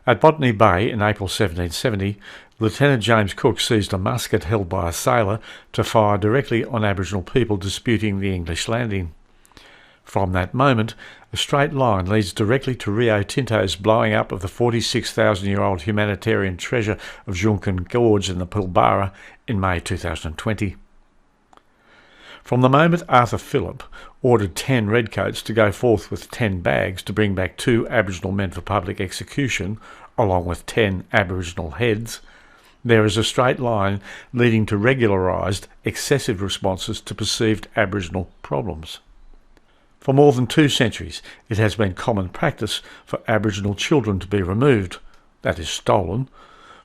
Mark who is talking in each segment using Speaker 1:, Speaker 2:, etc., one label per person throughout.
Speaker 1: At Botany Bay in April 1770, Lieutenant James Cook seized a musket held by a sailor to fire directly on Aboriginal people disputing the English landing. From that moment, a straight line leads directly to Rio Tinto's blowing up of the 46,000-year-old humanitarian treasure of Juukan Gorge in the Pilbara in May 2020. From the moment Arthur Phillip ordered 10 redcoats to go forth with 10 bags to bring back 2 Aboriginal men for public execution, along with 10 Aboriginal heads, there is a straight line leading to regularised, excessive responses to perceived Aboriginal problems. For more than 2 centuries, it has been common practice for Aboriginal children to be removed, that is stolen,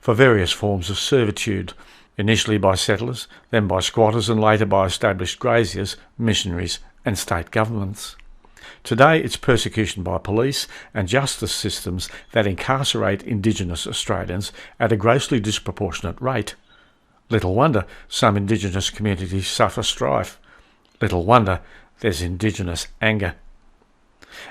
Speaker 1: for various forms of servitude, initially by settlers, then by squatters and later by established graziers, missionaries and state governments. Today it's persecution by police and justice systems that incarcerate Indigenous Australians at a grossly disproportionate rate. Little wonder some Indigenous communities suffer strife. Little wonder there's Indigenous anger.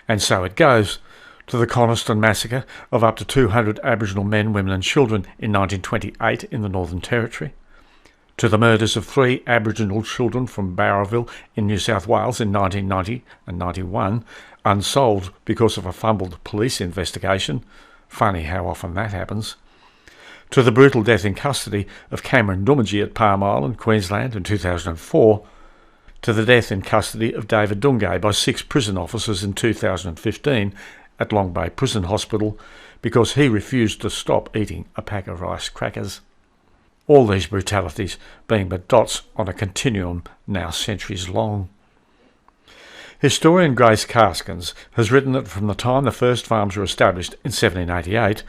Speaker 1: And so it goes, to the Coniston massacre of up to 200 Aboriginal men, women and children in 1928 in the Northern Territory, to the murders of 3 Aboriginal children from Barrowville in New South Wales in 1990 and 91, unsolved because of a fumbled police investigation. Funny how often that happens. To the brutal death in custody of Cameron Doomadgee at Palm Island, Queensland in 2004, to the death in custody of David Dungay by 6 prison officers in 2015 at Long Bay Prison Hospital because he refused to stop eating a pack of rice crackers. All these brutalities being but dots on a continuum now centuries long. Historian Grace Karskens has written that from the time the first farms were established in 1788,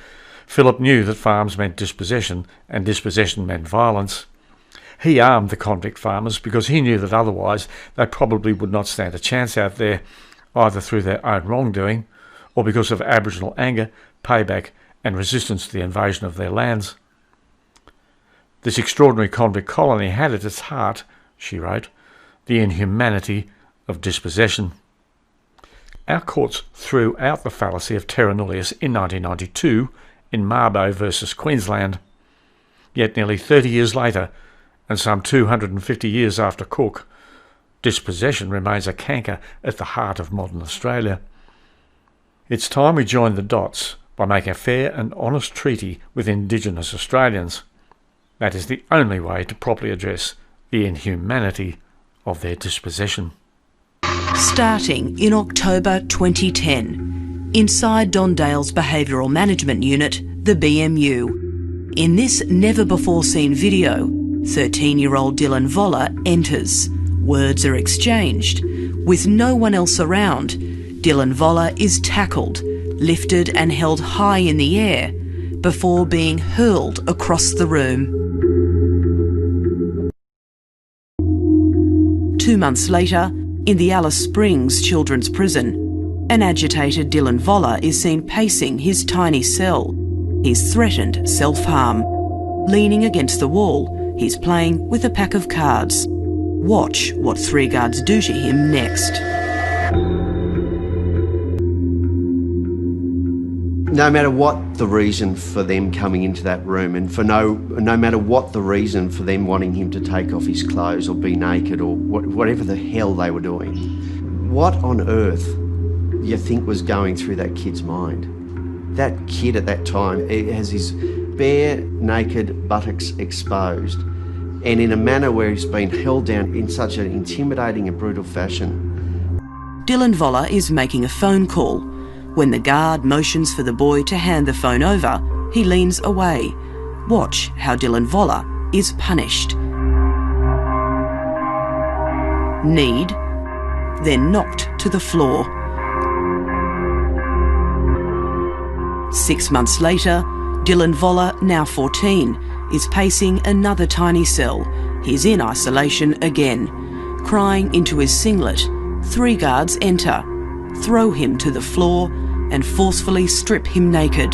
Speaker 1: Phillip knew that farms meant dispossession and dispossession meant violence. He armed the convict farmers because he knew that otherwise they probably would not stand a chance out there, either through their own wrongdoing or because of Aboriginal anger, payback and resistance to the invasion of their lands. This extraordinary convict colony had at its heart, she wrote, the inhumanity of dispossession. Our courts threw out the fallacy of terra nullius in 1992 in Mabo versus Queensland. Yet nearly 30 years later, and some 250 years after Cook, dispossession remains a canker at the heart of modern Australia. It's time we join the dots by making a fair and honest treaty with Indigenous Australians. That is the only way to properly address the inhumanity of their dispossession.
Speaker 2: Starting in October 2010, inside Don Dale's Behavioural Management Unit, the BMU. In this never-before-seen video, 13-year-old Dylan Voller enters. Words are exchanged. With no one else around, Dylan Voller is tackled, lifted and held high in the air before being hurled across the room. 2 months later, in the Alice Springs Children's Prison, an agitated Dylan Voller is seen pacing his tiny cell. He's threatened self-harm. Leaning against the wall, he's playing with a pack of cards. Watch what 3 guards do to him next.
Speaker 3: No matter what the reason for them coming into that room, and for no matter what the reason for them wanting him to take off his clothes or be naked or whatever the hell they were doing, what on earth you think was going through that kid's mind? That kid at that time has his bare, naked buttocks exposed, and in a manner where he's been held down in such an intimidating and brutal fashion.
Speaker 2: Dylan Voller is making a phone call. When the guard motions for the boy to hand the phone over, he leans away. Watch how Dylan Voller is punished. Kneed, then knocked to the floor. 6 months later, Dylan Voller, now 14, is pacing another tiny cell. He's in isolation again. Crying into his singlet, 3 guards enter, throw him to the floor and forcefully strip him naked.